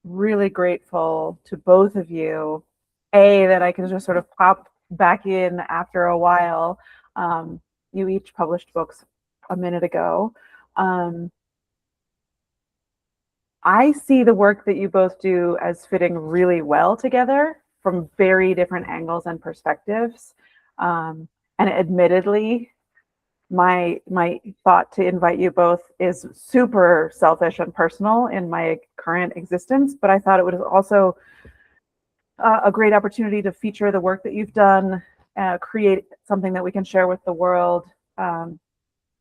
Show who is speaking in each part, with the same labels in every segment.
Speaker 1: really grateful to both of you. That I can just sort of pop back in after a while. You each published books a minute ago. I see the work that you both do as fitting really well together from very different angles and perspectives. And admittedly, my thought to invite you both is super selfish and personal in my current existence, but I thought it was also a great opportunity to feature the work that you've done, create something that we can share with the world,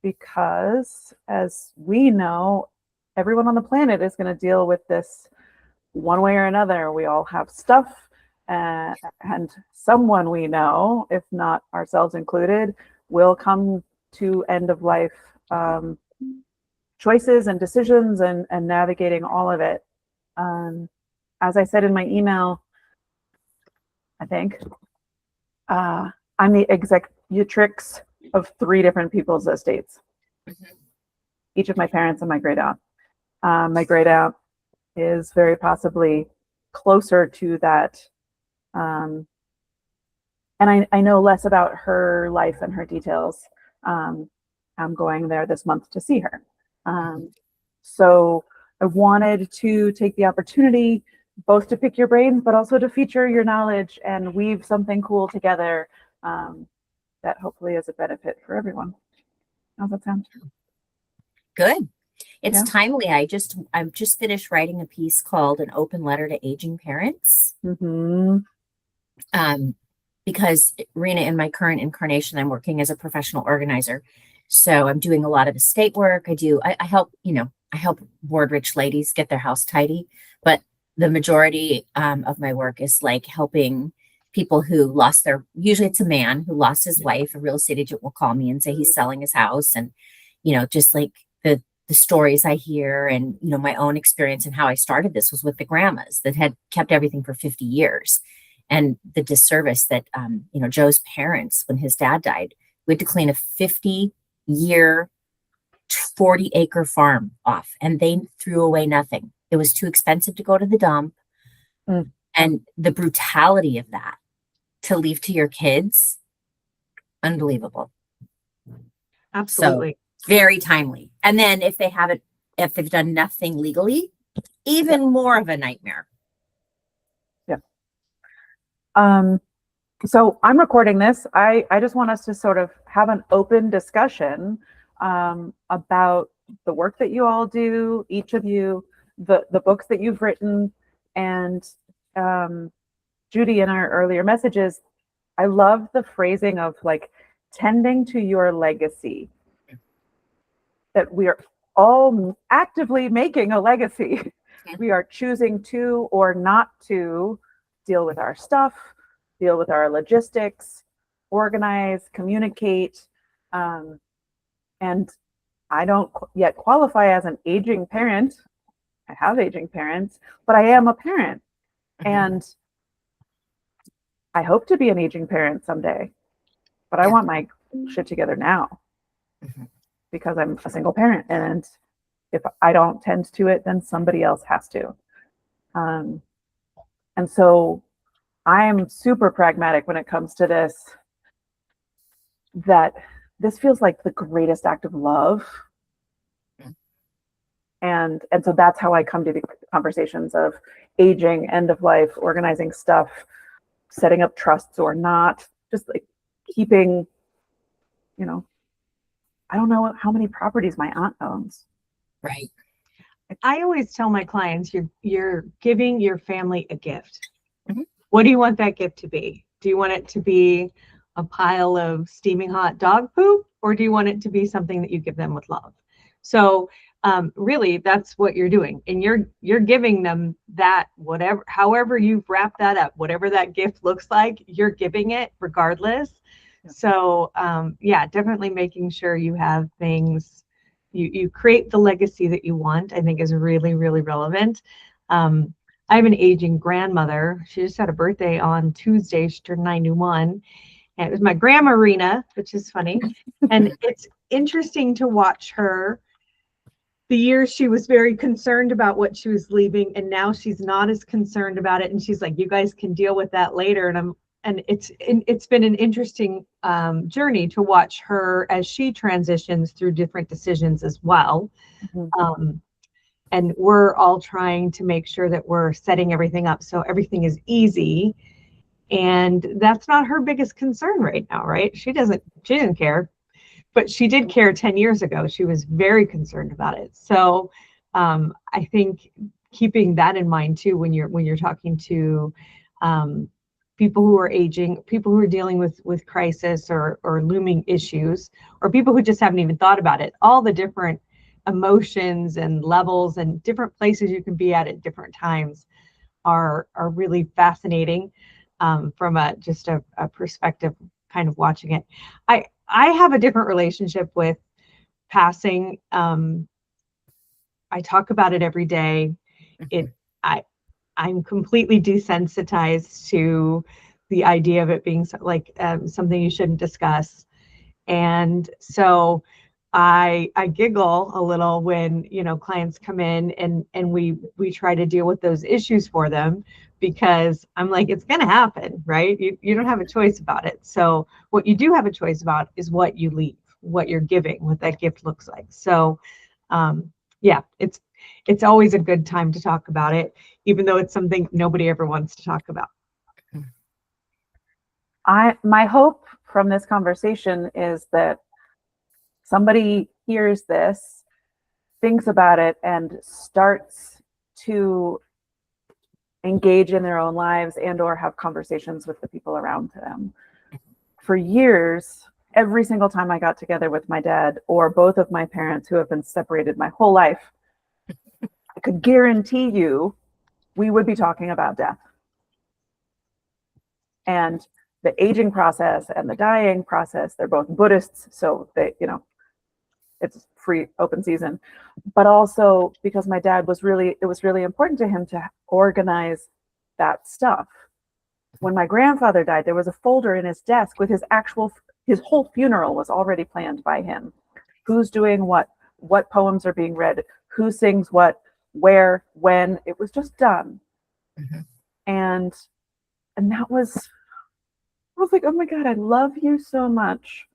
Speaker 1: because as we know, everyone on the planet is going to deal with this one way or another. We all have stuff, and someone we know, if not ourselves included, will come to end of life choices and decisions and navigating all of it. As I said in my email, I think I'm the executrix of 3 different people's estates. Each of my parents and my great aunt. My great aunt is very possibly closer to that. And I know less about her life and her details. I'm going there this month to see her. So I wanted to take the opportunity both to pick your brains, but also to feature your knowledge and weave something cool together that hopefully is a benefit for everyone. How's that sound?
Speaker 2: Good. It's timely. I've just finished writing a piece called An Open Letter to Aging Parents. Because Rena, in my current incarnation, I'm working as a professional organizer. So I'm doing a lot of estate work. I help bored rich ladies get their house tidy. But the majority of my work is like helping people who usually it's a man who lost his wife. A real estate agent will call me and say he's selling his house. And, just like the stories I hear and, my own experience and how I started this was with the grandmas that had kept everything for 50 years. And the disservice that, Joe's parents, when his dad died, we had to clean a 50-year, 40-acre farm off, and they threw away nothing. It was too expensive to go to the dump. And the brutality of that to leave to your kids, unbelievable.
Speaker 3: Absolutely.
Speaker 2: So, very timely. And then if they've done nothing legally, even more of a nightmare.
Speaker 1: So I'm recording this. I just want us to sort of have an open discussion about the work that you all do, each of you, the books that you've written, and Judy, in our earlier messages, I love the phrasing of like tending to your legacy, that we are all actively making a legacy. We are choosing to or not to deal with our stuff, deal with our logistics, organize, communicate. And I don't yet qualify as an aging parent. I have aging parents, but I am a parent. And I hope to be an aging parent someday, but I want my shit together now because I'm a single parent. And if I don't tend to it, then somebody else has to. And so I'm super pragmatic when it comes to this, that this feels like the greatest act of love. And so that's how I come to the conversations of aging, end of life, organizing stuff, setting up trusts or not, just like keeping, I don't know how many properties my aunt owns.
Speaker 2: Right.
Speaker 3: I always tell my clients, you're giving your family a gift. What do you want that gift to be? Do you want it to be a pile of steaming hot dog poop, or do you want it to be something that you give them with love? So really, that's what you're doing, and you're giving them that, however you've wrapped that up, whatever that gift looks like, you're giving it regardless. So definitely making sure you have things, you create the legacy that you want, I think is really, really relevant. I have an aging grandmother. She just had a birthday on Tuesday. She turned 91. And it was my grandma Rena, which is funny. And it's interesting to watch her the years she was very concerned about what she was leaving, and now she's not as concerned about it. And she's like, you guys can deal with that later. And it's been an interesting journey to watch her as she transitions through different decisions as well.
Speaker 1: Mhm.
Speaker 3: And we're all trying to make sure that we're setting everything up so everything is easy. And that's not her biggest concern right now, right? She didn't care, but she did care 10 years ago. She was very concerned about it. So I think keeping that in mind too, when you're talking to people who are aging, people who are dealing with crisis or looming issues, or people who just haven't even thought about it, all the different emotions and levels and different places you can be at different times are really fascinating from just a perspective kind of watching it. I have a different relationship with passing. I talk about it every day. I'm completely desensitized to the idea of it being something you shouldn't discuss. And so I giggle a little when, clients come in and we try to deal with those issues for them, because I'm like, it's going to happen, right? You don't have a choice about it. So what you do have a choice about is what you leave, what you're giving, what that gift looks like. So yeah, it's always a good time to talk about it, even though it's something nobody ever wants to talk about.
Speaker 1: My hope from this conversation is that somebody hears this, thinks about it, and starts to engage in their own lives and or have conversations with the people around them. For years, every single time I got together with my dad or both of my parents who have been separated my whole life, I could guarantee you we would be talking about death. And the aging process and the dying process, they're both Buddhists, so they, it's free open season. But also because my dad it was really important to him to organize that stuff. When my grandfather died, there was a folder in his desk with his whole funeral was already planned by him. Who's doing what poems are being read, who sings what, where, when. It was just done. Mm-hmm. And that was, I was like, oh my God, I love you so much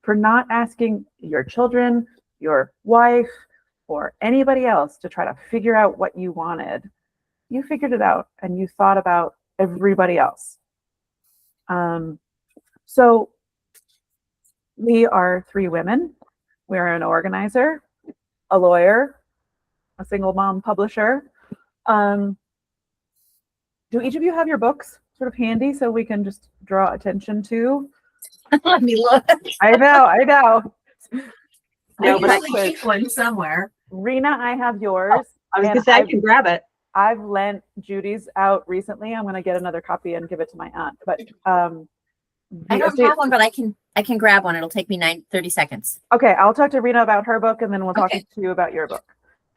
Speaker 1: for not asking your children, your wife, or anybody else to try to figure out what you wanted. You figured it out and you thought about everybody else. So we are three women. We're an organizer, a lawyer, a single mom publisher. Do each of you have your books sort of handy so we can just draw attention to?
Speaker 2: Let me look.
Speaker 1: I know.
Speaker 2: No, but I can keep one somewhere.
Speaker 1: Rena, I have yours.
Speaker 3: I was going to say I can grab it.
Speaker 1: I've lent Judy's out recently. I'm going to get another copy and give it to my aunt. But
Speaker 2: I don't have one, but I can grab one. It'll take me 30 seconds.
Speaker 1: Okay, I'll talk to Rena about her book, and then we'll talk to you about your book.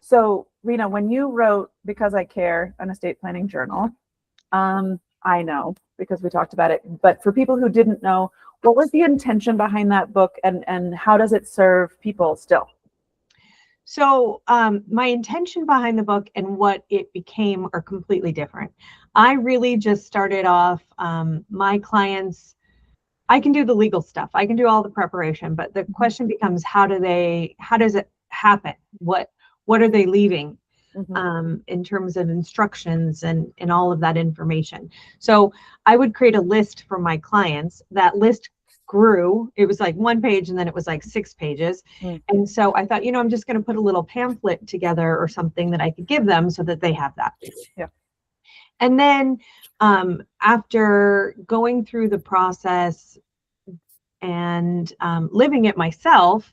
Speaker 1: So, Rena, when you wrote Because I Care, an estate planning journal, I know because we talked about it. But for people who didn't know, what was the intention behind that book, and how does it serve people still?
Speaker 3: So my intention behind the book and what it became are completely different. I really just started off my clients. I can do the legal stuff. I can do all the preparation, but the question becomes, how does it happen? What are they leaving in terms of instructions and all of that information? So I would create a list for my clients. That list grew. It was like 1 page and then it was like 6 pages. And so I thought, I'm just going to put a little pamphlet together or something that I could give them so that they have that.
Speaker 1: Yeah.
Speaker 3: And then after going through the process and living it myself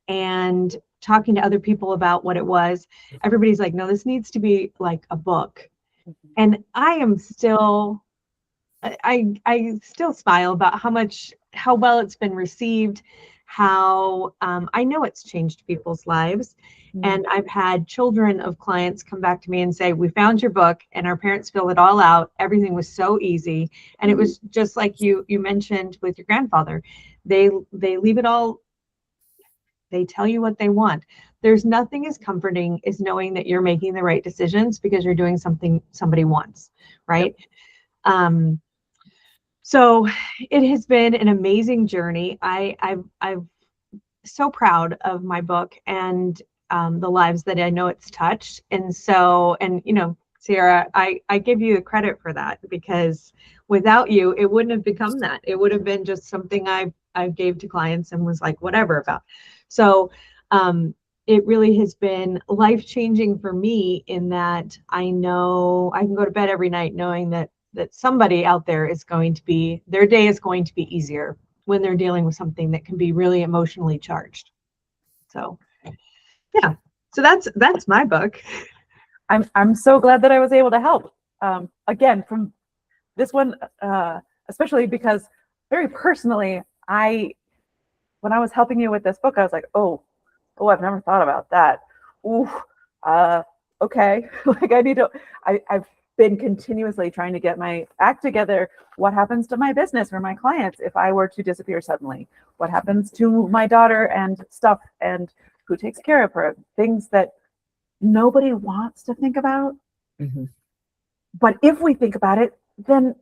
Speaker 3: and talking to other people about what it was, everybody's like, no, this needs to be like a book. And I am still, I still smile about how well it's been received, how I know it's changed people's lives. And I've had children of clients come back to me and say, we found your book and our parents filled it all out. Everything was so easy. And it was just like you mentioned with your grandfather. They leave it all. They tell you what they want. There's nothing as comforting as knowing that you're making the right decisions because you're doing something somebody wants, right? Yep. So it has been an amazing journey. I'm so proud of my book and the lives that I know it's touched. And so, and Sierra, I give you the credit for that, because without you, it wouldn't have become that. It would have been just something I gave to clients and was like, whatever about. So it really has been life-changing for me in that I know I can go to bed every night knowing that somebody out there is going to be, their day is going to be easier when they're dealing with something that can be really emotionally charged. So yeah, so that's my book.
Speaker 1: I'm so glad that I was able to help. Again, from this one, especially because very personally, when I was helping you with this book, I was like, oh, I've never thought about that. Ooh, okay. Like I've been continuously trying to get my act together. What happens to my business or my clients if I were to disappear suddenly? What happens to my daughter and stuff, and who takes care of her? Things that nobody wants to think about.
Speaker 2: Mm-hmm.
Speaker 1: But if we think about it, then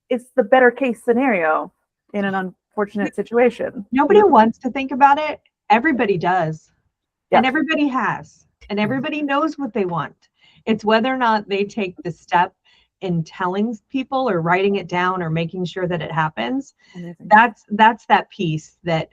Speaker 1: it's the better case scenario in an unfortunate situation.
Speaker 3: Nobody wants to think about it. Everybody does.
Speaker 1: Yeah.
Speaker 3: And everybody has. And everybody knows what they want. It's whether or not they take the step in telling people or writing it down or making sure that it happens. That's that piece that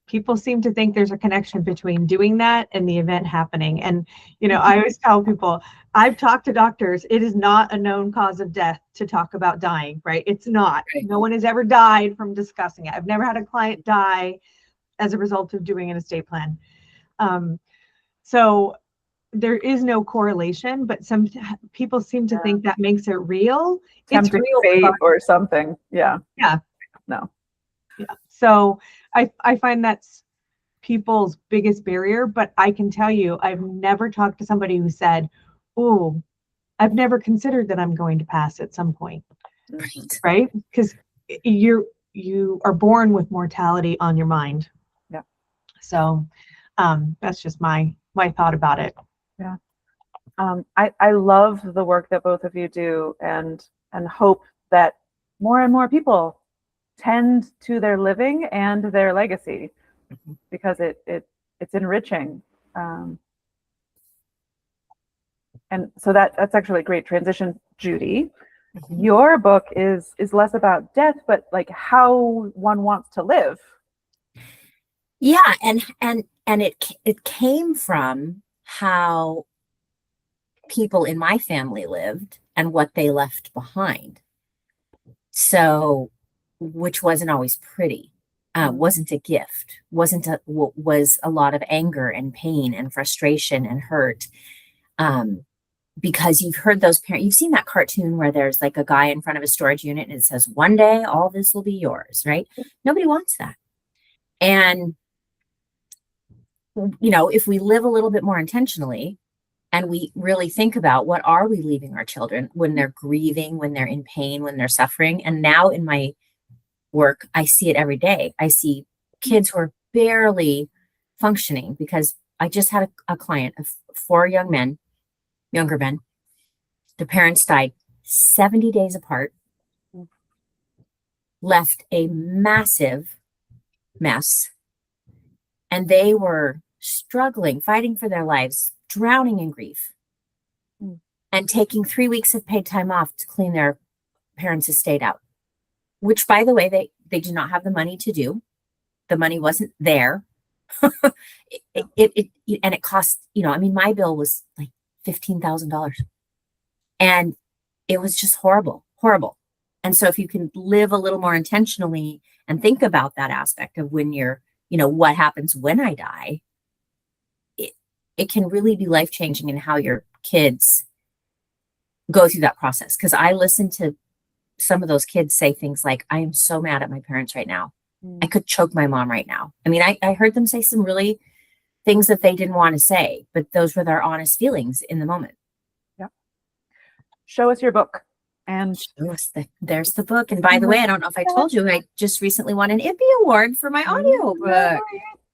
Speaker 3: people seem to think there's a connection between doing that and the event happening. And, I always tell people, I've talked to doctors. It is not a known cause of death to talk about dying, right? It's not. Right. No one has ever died from discussing it. I've never had a client die as a result of doing an estate plan. So there is no correlation, but some people seem to think that makes it real.
Speaker 1: It's real fate or something. Yeah.
Speaker 3: Yeah.
Speaker 1: No.
Speaker 3: Yeah. So I find that's people's biggest barrier, but I can tell you, I've never talked to somebody who said, oh, I've never considered that I'm going to pass at some point. Right? Because you are born with mortality on your mind.
Speaker 1: Yeah.
Speaker 3: So that's just my thought about it.
Speaker 1: Yeah. I love the work that both of you do, and hope that more and more people tend to their living and their legacy, because it's enriching. And so that's actually a great transition, Judy. Mm-hmm. Your book is less about death, but like how one wants to live.
Speaker 2: Yeah, and it came from how people in my family lived and what they left behind. So, which wasn't always pretty, wasn't a gift, was a lot of anger and pain and frustration and hurt. Because you've heard those parents, you've seen that cartoon where there's like a guy in front of a storage unit and it says, one day all this will be yours, right? Nobody wants that. And, if we live a little bit more intentionally and we really think about what are we leaving our children when they're grieving, when they're in pain, when they're suffering. And now in my work, I see it every day. I see kids who are barely functioning, because I just had a client of 4 younger men. The parents died 70 days apart, left a massive mess, and they were struggling, fighting for their lives, drowning in grief, and taking 3 weeks of paid time off to clean their parents' estate out, which, by the way, they did not have the money to do. The money wasn't there. And it cost, my bill was like $15,000, and it was just horrible. And so if you can live a little more intentionally and think about that aspect of when you're, what happens when I die, it can really be life-changing in how your kids go through that process. Because I listen to some of those kids say things like, I am so mad at my parents right now. I could choke my mom right now. I mean, I heard them say some really things that they didn't want to say, but those were their honest feelings in the moment.
Speaker 1: Yeah. Show us your book And
Speaker 2: There's the book. And by the way, I don't know if I told you, I just recently won an IBBY award for my audio book.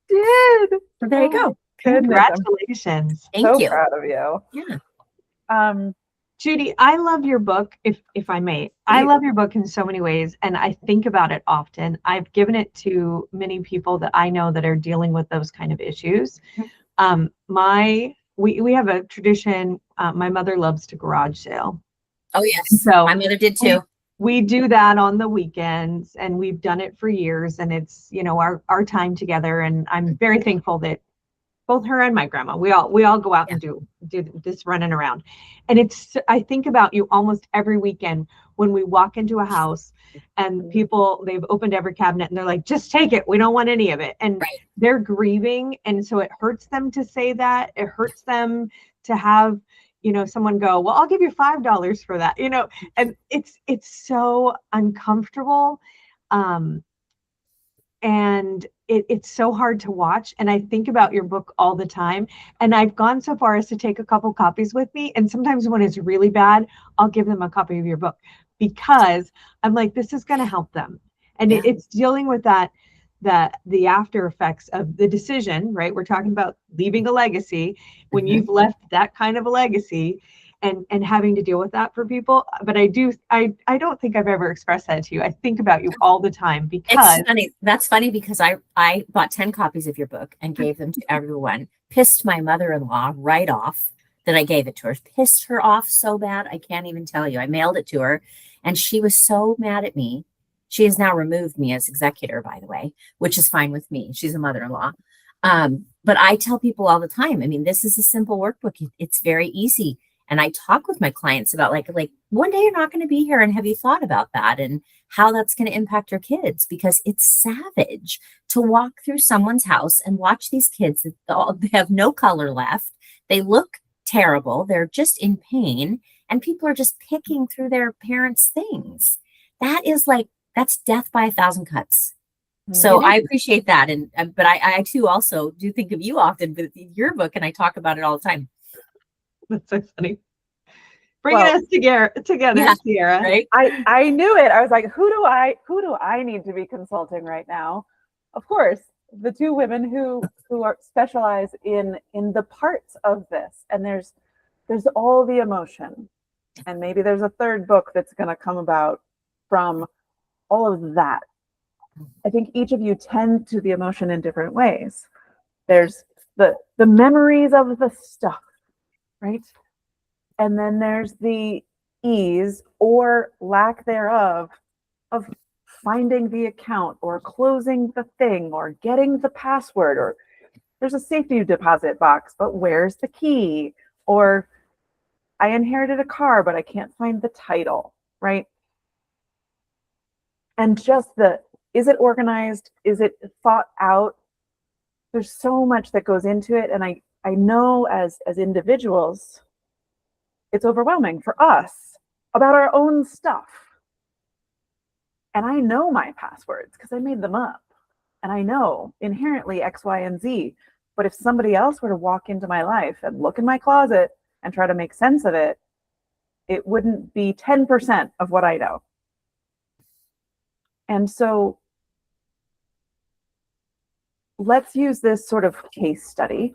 Speaker 1: you did.
Speaker 2: So there you go.
Speaker 1: Goodness, I'm
Speaker 3: Congratulations.
Speaker 2: Thank
Speaker 1: so
Speaker 2: you.
Speaker 1: proud of you.
Speaker 2: Yeah.
Speaker 3: Judy, I love your book, if I may. I love your book in so many ways, and I think about it often. I've given it to many people that I know that are dealing with those kind of issues. We have a tradition. My mother loves to garage sale.
Speaker 2: Oh, yes.
Speaker 3: So
Speaker 2: my mother did too.
Speaker 3: We do that on the weekends, and we've done it for years, and it's, our time together. And I'm very thankful that both her and my grandma, we all go out and do this running around. And I think about you almost every weekend when we walk into a house and people, they've opened every cabinet and they're like, just take it. We don't want any of it. And they're grieving. And so it hurts them to say that. It hurts them to have, someone go, well, I'll give you $5 for that, and it's so uncomfortable. And it's so hard to watch. And I think about your book all the time. And I've gone so far as to take a couple copies with me. And sometimes when it's really bad, I'll give them a copy of your book because I'm like, this is going to help them. And it's dealing with the after effects of the decision, right? We're talking about leaving a legacy when you've left that kind of a legacy. And having to deal with that for people. But I don't think I've ever expressed that to you. I think about you all the time because
Speaker 2: it's funny. That's funny because I bought 10 copies of your book and gave them to everyone. Pissed my mother-in-law right off that I gave it to her. Pissed her off so bad. I can't even tell you. I mailed it to her and she was so mad at me. She has now removed me as executor, by the way, which is fine with me. She's a mother-in-law. But I tell people all the time, I mean, this is a simple workbook. It's very easy. And I talk with my clients about like one day you're not going to be here. And have you thought about that and how that's going to impact your kids? Because it's savage to walk through someone's house and watch these kids that they have no color left. They look terrible. They're just in pain. And people are just picking through their parents' things. That's death by 1,000 cuts. So I appreciate that. But I too also do think of you often with your book. And I talk about it all the time.
Speaker 3: That's so funny. Bringing us together, Sierra.
Speaker 2: Right?
Speaker 1: I knew it. I was like, who do I need to be consulting right now? Of course, the two women who are specialize in the parts of this. And there's all the emotion. And maybe there's a third book that's going to come about from all of that. I think each of you tend to the emotion in different ways. There's the memories of the stuff. Right. And then there's the ease or lack thereof of finding the account or closing the thing or getting the password, or there's a safety deposit box, but where's the key? Or I inherited a car, but I can't find the title. Right. And just is it organized? Is it thought out? There's so much that goes into it. And I know as individuals, it's overwhelming for us about our own stuff. And I know my passwords because I made them up. And I know inherently X, Y, and Z. But if somebody else were to walk into my life and look in my closet and try to make sense of it, it wouldn't be 10% of what I know. And so let's use this sort of case study.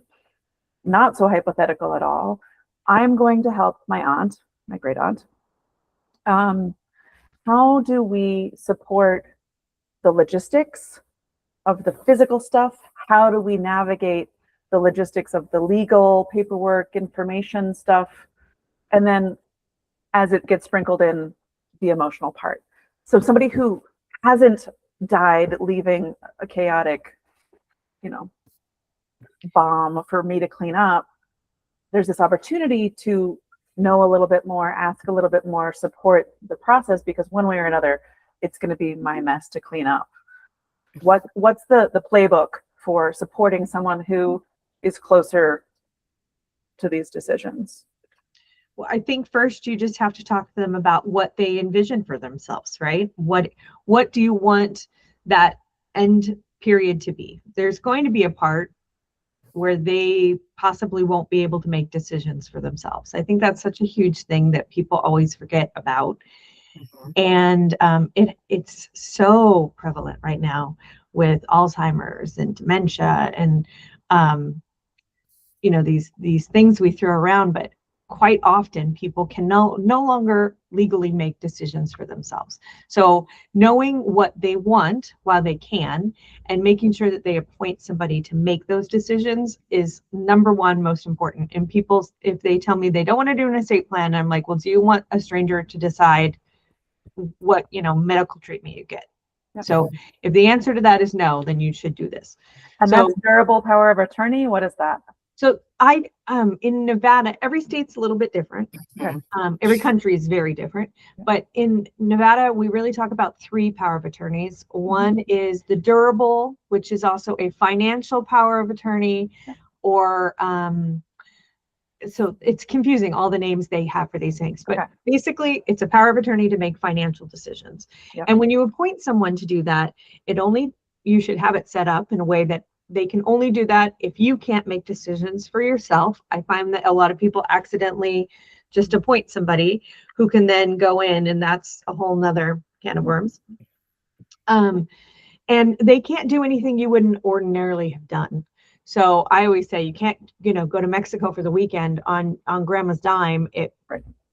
Speaker 1: Not so hypothetical at all. I'm going to help my aunt, my great aunt. How do we support the logistics of the physical stuff? How do we navigate the logistics of the legal paperwork, information stuff? And then as it gets sprinkled in, the emotional part. So somebody who hasn't died leaving a chaotic, bomb for me to clean up, there's this opportunity to know a little bit more, ask a little bit more, support the process, because one way or another, it's going to be my mess to clean up. What's the playbook for supporting someone who is closer to these decisions?
Speaker 3: Well, I think first you just have to talk to them about what they envision for themselves, right? What do you want that end period to be? There's going to be a part where they possibly won't be able to make decisions for themselves. I think that's such a huge thing that people always forget about. And it's so prevalent right now with Alzheimer's and dementia and these things we throw around, but quite often people can no longer legally make decisions for themselves. So knowing what they want while they can and making sure that they appoint somebody to make those decisions is number one most important. And people, if they tell me they don't want to do an estate plan, I'm like, well, do you want a stranger to decide what medical treatment you get?
Speaker 1: Yep.
Speaker 3: So if the answer to that is no, then you should do this.
Speaker 1: And that's durable power of attorney. What is that?
Speaker 3: So in Nevada, every state's a little bit different.
Speaker 1: Okay.
Speaker 3: Every country is very different. But in Nevada, we really talk about 3 power of attorneys. One is the durable, which is also a financial power of attorney, or so it's confusing all the names they have for these things. But basically, it's a power of attorney to make financial decisions.
Speaker 1: Yep.
Speaker 3: And when you appoint someone to do that, you should have it set up in a way that they can only do that if you can't make decisions for yourself. I find that a lot of people accidentally just appoint somebody who can then go in, and that's a whole nother can of worms. And they can't do anything you wouldn't ordinarily have done. So I always say you can't, go to Mexico for the weekend on grandma's dime.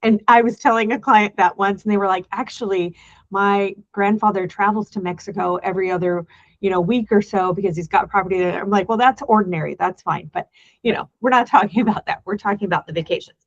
Speaker 3: And I was telling a client that once, and they were like, actually, my grandfather travels to Mexico every other week or so because he's got property there. I'm like, well, that's ordinary. That's fine. But, we're not talking about that. We're talking about the vacations.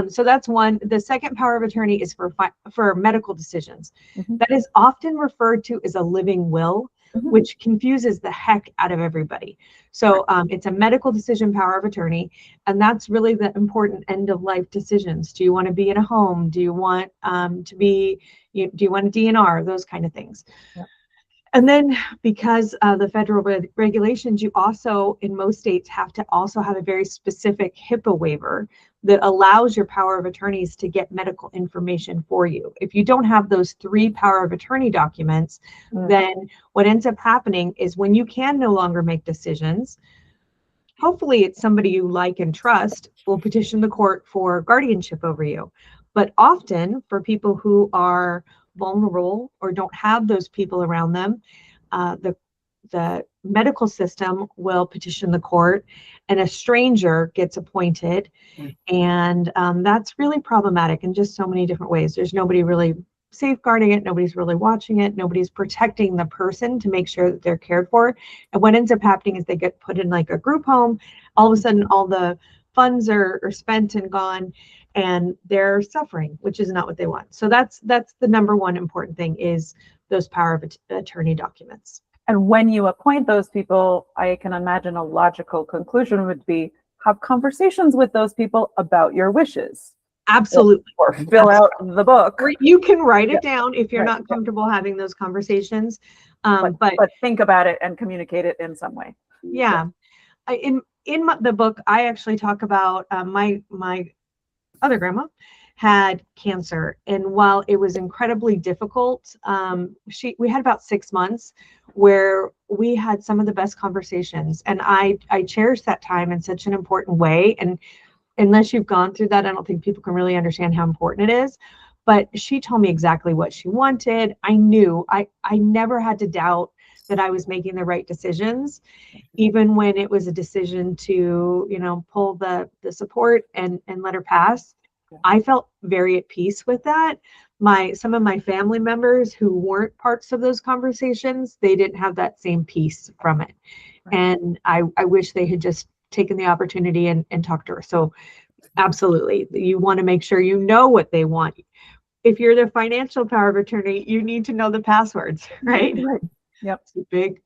Speaker 3: So that's one. The second power of attorney is for medical decisions. That is often referred to as a living will, which confuses the heck out of everybody. So it's a medical decision power of attorney. And that's really the important end of life decisions. Do you want to be in a home? Do you want do you want a DNR? Those kind of things. Yep. And then because of the federal regulations, you also, in most states, have to also have a very specific HIPAA waiver that allows your power of attorneys to get medical information for you. If you don't have those 3 power of attorney documents, then what ends up happening is when you can no longer make decisions, hopefully it's somebody you like and trust will petition the court for guardianship over you. But often for people who are vulnerable or don't have those people around them, the medical system will petition the court and a stranger gets appointed. And that's really problematic in just so many different ways. There's nobody really safeguarding it. Nobody's really watching it. Nobody's protecting the person to make sure that they're cared for. And what ends up happening is they get put in like a group home. All of a sudden, all the funds are spent and gone, and they're suffering, which is not what they want. So that's the number one important thing is those power of attorney documents.
Speaker 1: And when you appoint those people, I can imagine a logical conclusion would be have conversations with those people about your wishes.
Speaker 3: Absolutely.
Speaker 1: Or fill out the book.
Speaker 3: Or you can write it down if you're not comfortable having those conversations. But
Speaker 1: think about it and communicate it in some way.
Speaker 3: Yeah. In the book, I actually talk about my other grandma had cancer, and while it was incredibly difficult, we had about 6 months where we had some of the best conversations, and I cherish that time in such an important way. And unless you've gone through that, I don't think people can really understand how important it is. But she told me exactly what she wanted. I knew I never had to doubt that I was making the right decisions, even when it was a decision to, pull the support and let her pass. I felt very at peace with that. Some of my family members who weren't parts of those conversations, they didn't have that same peace from it. Right. And I wish they had just taken the opportunity and talked to her. So absolutely, you want to make sure you know what they want. If you're the financial power of attorney, you need to know the passwords, right?
Speaker 1: Right. Yep.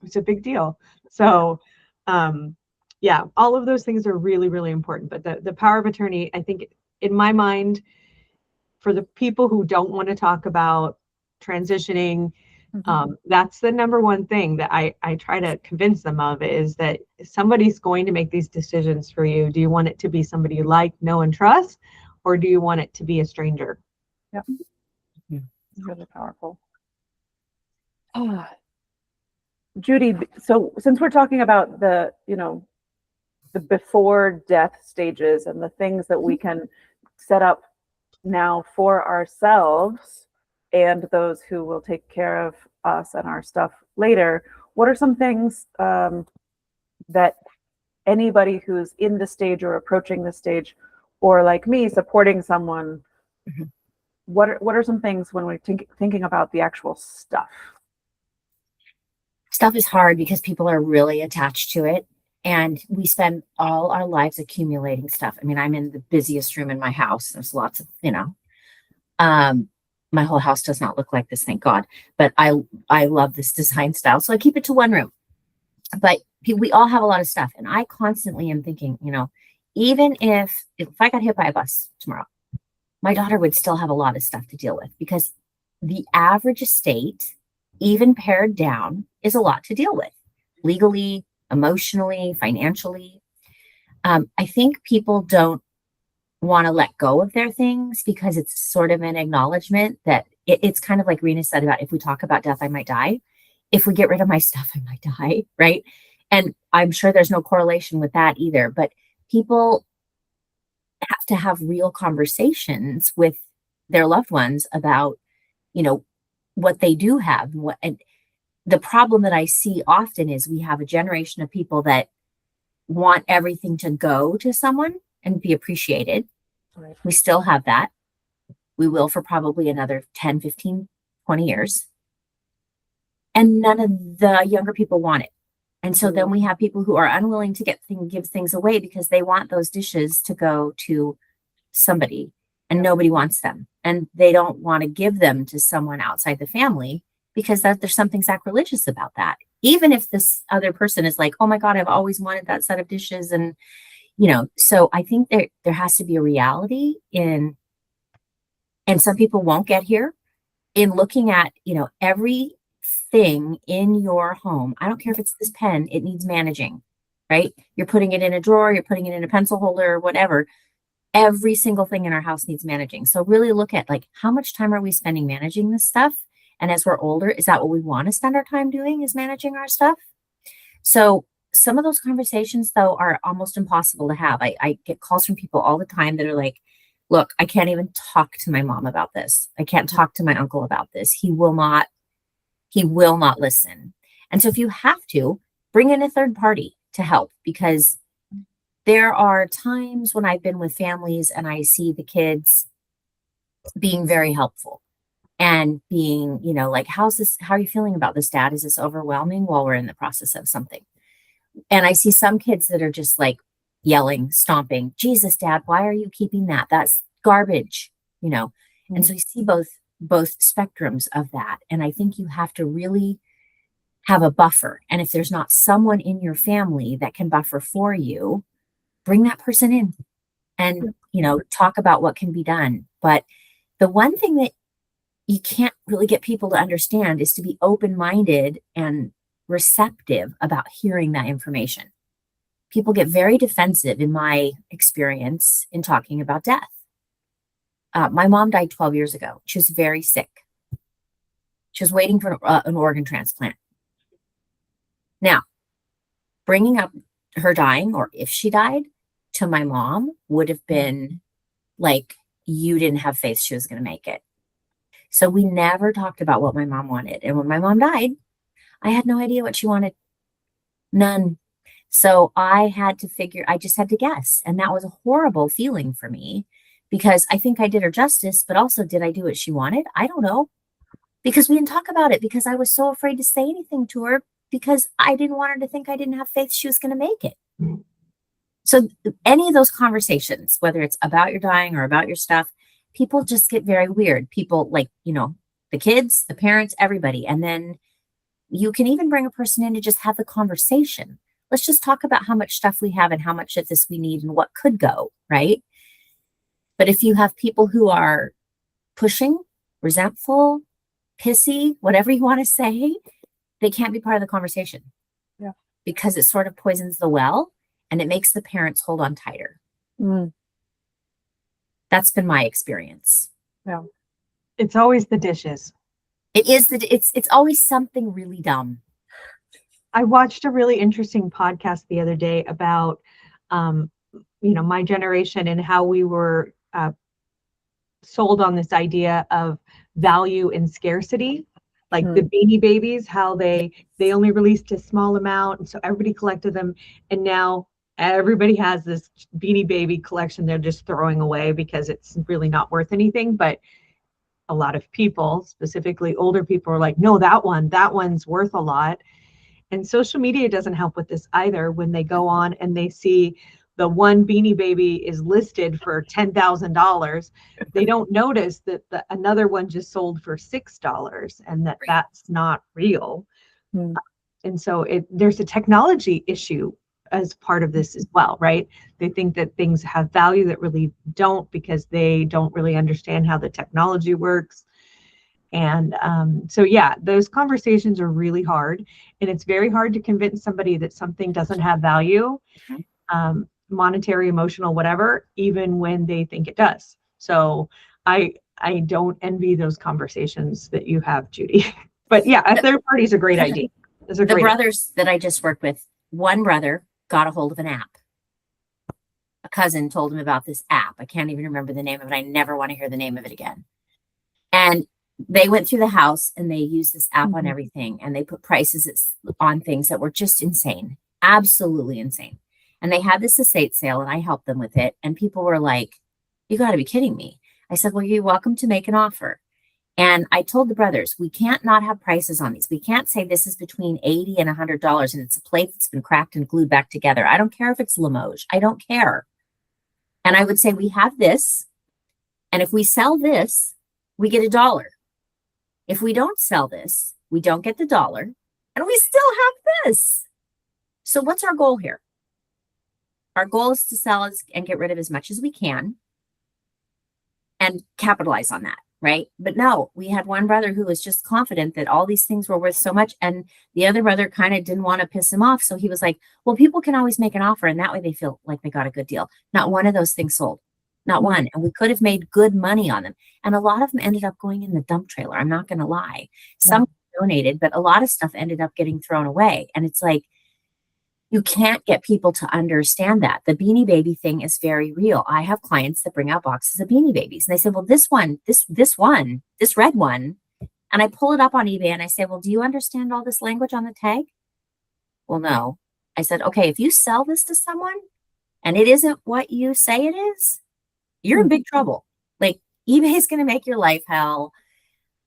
Speaker 3: It's a big deal. So all of those things are really, really important. But the power of attorney, I think, in my mind, for the people who don't want to talk about transitioning, that's the number one thing that I try to convince them of, is that somebody's going to make these decisions for you. Do you want it to be somebody you like, know, and trust, or do you want it to be a stranger?
Speaker 1: Yep. Really powerful. Judy, so since we're talking about the before death stages and the things that we can set up now for ourselves and those who will take care of us and our stuff later, what are some things that anybody who's in the stage or approaching the stage, or like me, supporting someone,
Speaker 2: Mhm.
Speaker 1: what are some things when we're thinking about the actual stuff?
Speaker 2: Stuff is hard because people are really attached to it. And we spend all our lives accumulating stuff. I mean, I'm in the busiest room in my house. There's lots of, my whole house does not look like this, thank God. But I love this design style. So I keep it to one room. But we all have a lot of stuff. And I constantly am thinking, even if I got hit by a bus tomorrow, my daughter would still have a lot of stuff to deal with, because the average estate, even pared down, is a lot to deal with legally, emotionally, financially. I think people don't want to let go of their things because it's sort of an acknowledgement that it's kind of like Rena said about, if we talk about death, I might die. If we get rid of my stuff, I might die, right? And I'm sure there's no correlation with that either, but people have to have real conversations with their loved ones about, what they do have. And the problem that I see often is we have a generation of people that want everything to go to someone and be appreciated.
Speaker 1: Right.
Speaker 2: We still have that. We will for probably another 10, 15, 20 years. And none of the younger people want it. And so then we have people who are unwilling to give things away because they want those dishes to go to somebody, and nobody wants them. And they don't want to give them to someone outside the family because there's something sacrilegious about that. Even if this other person is like, oh my God, I've always wanted that set of dishes. And, so I think there has to be a reality and some people won't get here, in looking at, everything in your home. I don't care if it's this pen, it needs managing, right? You're putting it in a drawer, you're putting it in a pencil holder, or whatever. Every single thing in our house needs managing. So really look at, like, how much time are we spending managing this stuff? And as we're older, is that what we want to spend our time doing, is managing our stuff? So some of those conversations, though, are almost impossible to have. I get calls from people all the time that are like, look, I can't even talk to my mom about this. I can't talk to my uncle about this. He will not listen. And so if you have to, bring in a third party to help, because there are times when I've been with families and I see the kids being very helpful and being, like, how are you feeling about this, Dad? Is this overwhelming, while we're in the process of something? And I see some kids that are just like yelling, stomping, Jesus, Dad, why are you keeping that? That's garbage, And so you see both spectrums of that. And I think you have to really have a buffer. And if there's not someone in your family that can buffer for you, bring that person in and, talk about what can be done. But the one thing that you can't really get people to understand is to be open-minded and receptive about hearing that information. People get very defensive, in my experience, in talking about death. My mom died 12 years ago. She was very sick. She was waiting for an organ transplant. Now, bringing up her dying, or if she died, to my mom would have been like, you didn't have faith she was going to make it. So we never talked about what my mom wanted. And when my mom died, I had no idea what she wanted. None. So I just had to guess. And that was a horrible feeling for me, because I think I did her justice, but also, did I do what she wanted? I don't know. Because we didn't talk about it, because I was so afraid to say anything to her, because I didn't want her to think I didn't have faith she was going to make it. So any of those conversations, whether it's about your dying or about your stuff, people just get very weird. People, like, the kids, the parents, everybody. And then you can even bring a person in to just have the conversation. Let's just talk about how much stuff we have and how much of this we need and what could go, right? But if you have people who are pushing, resentful, pissy, whatever you want to say, they can't be part of the conversation.
Speaker 1: Yeah. Because
Speaker 2: it sort of poisons the well, and it makes the parents hold on tighter. That's been my experience.
Speaker 1: Yeah.
Speaker 3: It's always the dishes.
Speaker 2: It is it's always something really dumb.
Speaker 3: I watched a really interesting podcast the other day about, my generation and how we were sold on this idea of value and scarcity, like the Beanie Babies, how they only released a small amount, and so everybody collected them, and now everybody has this Beanie Baby collection they're just throwing away because it's really not worth anything. But a lot of people, specifically older people, are like, no, that one's worth a lot. And social media doesn't help with this either. When they go on and they see the one Beanie Baby is listed for $10,000, they don't notice that another one just sold for $6 and that's not real. And so there's a technology issue as part of this as well, right? They think that things have value that really don't, because they don't really understand how the technology works. And so, yeah, those conversations are really hard, and it's very hard to convince somebody that something doesn't have value, monetary, emotional, whatever, even when they think it does. So I don't envy those conversations that you have, Judy. But yeah, a third party is a great idea.
Speaker 2: The brothers that I just worked with, one brother got a hold of an app. A cousin told him about this app. I can't even remember the name of it. I never want to hear the name of it again. And they went through the house and they used this app on everything, and they put prices on things that were just insane, absolutely insane. And they had this estate sale, and I helped them with it. And people were like, you got to be kidding me. I said, well, you're welcome to make an offer. And I told the brothers, we can't not have prices on these. We can't say this is between $80 and $100 and it's a plate that's been cracked and glued back together. I don't care if it's Limoges. I don't care. And I would say, we have this, and if we sell this, we get $1. If we don't sell this, we don't get the $1, and we still have this. So what's our goal here? Our goal is to sell and get rid of as much as we can and capitalize on that, right? But no, we had one brother who was just confident that all these things were worth so much, and the other brother kind of didn't want to piss him off. So he was like, well, people can always make an offer, and that way they feel like they got a good deal. Not one of those things sold. Not one. And we could have made good money on them. And a lot of them ended up going in the dump trailer. I'm not going to lie. Some donated, but a lot of stuff ended up getting thrown away. And it's like, you can't get people to understand that. The Beanie Baby thing is very real. I have clients that bring out boxes of Beanie Babies, and they say, well, this red one. And I pull it up on eBay and I say, well, do you understand all this language on the tag? Well, no. I said, okay, if you sell this to someone and it isn't what you say it is, you're in big trouble. Like, eBay is going to make your life hell.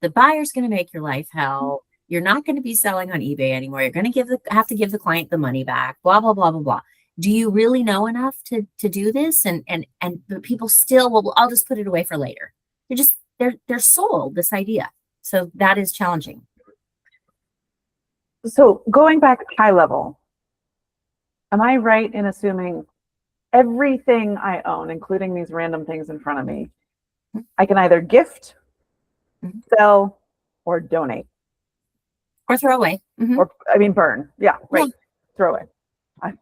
Speaker 2: The buyer's going to make your life hell. You're not going to be selling on eBay anymore. You're going to have to give the client the money back, blah, blah, blah, blah, blah. Do you really know enough to do this? And the people still, well, I'll just put it away for later. They're sold this idea. So that is challenging.
Speaker 1: So going back high level, am I right in assuming everything I own, including these random things in front of me, I can either gift, sell, or donate?
Speaker 2: Or throw away.
Speaker 1: Or, I mean, burn. Yeah, right. Yeah. Throw away. I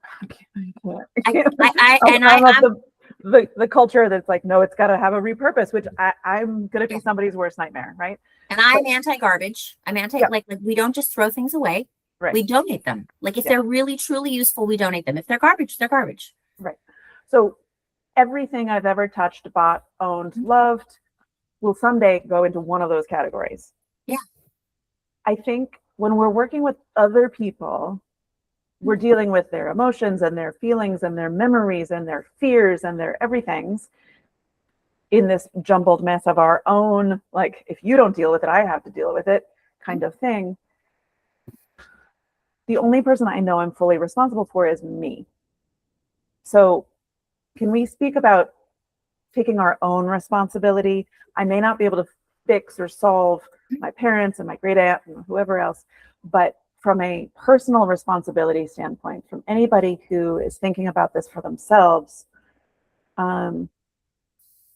Speaker 1: love the culture that's like, no, it's got to have a repurpose, which I'm going to be somebody's worst nightmare, right?
Speaker 2: And I'm anti-garbage. I'm like we don't just throw things away. Right. We donate them. Like if they're really, truly useful, we donate them. If they're garbage, they're garbage.
Speaker 1: Right. So everything I've ever touched, bought, owned, loved will someday go into one of those categories.
Speaker 2: Yeah.
Speaker 1: I think when we're working with other people, we're dealing with their emotions and their feelings and their memories and their fears and their everythings in this jumbled mess of our own, like, if you don't deal with it, I have to deal with it kind of thing. The only person I know I'm fully responsible for is me. So can we speak about taking our own responsibility? I may not be able to fix or solve my parents and my great aunt and whoever else, but from a personal responsibility standpoint, from anybody who is thinking about this for themselves,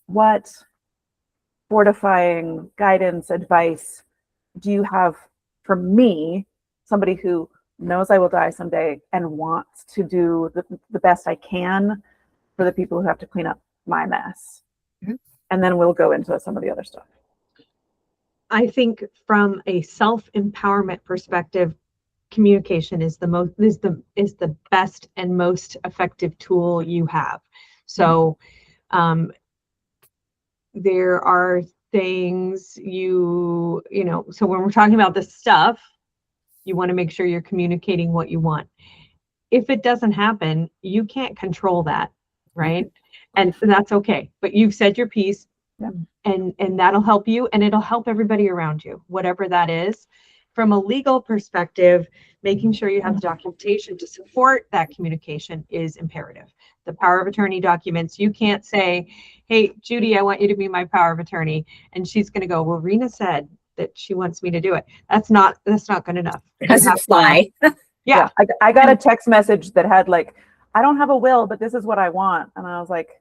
Speaker 1: what fortifying guidance, advice do you have for me, somebody who knows I will die someday and wants to do the best I can for the people who have to clean up my mess? And then we'll go into some of the other stuff.
Speaker 3: I think from a self-empowerment perspective, communication is the best and most effective tool you have. So There are things so when we're talking about this stuff, you want to make sure you're communicating what you want. If it doesn't happen, you can't control that, right? And that's okay. But you've said your piece,
Speaker 1: Yeah.
Speaker 3: and that'll help you, and it'll help everybody around you, whatever that is. From a legal perspective, making sure you have the documentation to support that communication is imperative. The power of attorney documents, you can't say, hey, Judy, I want you to be my power of attorney. And she's going to go, well, Rena said that she wants me to do it. That's not good enough.
Speaker 2: It doesn't fly.
Speaker 3: Yeah.
Speaker 1: I got a text message that had like, I don't have a will, but this is what I want. And I was like,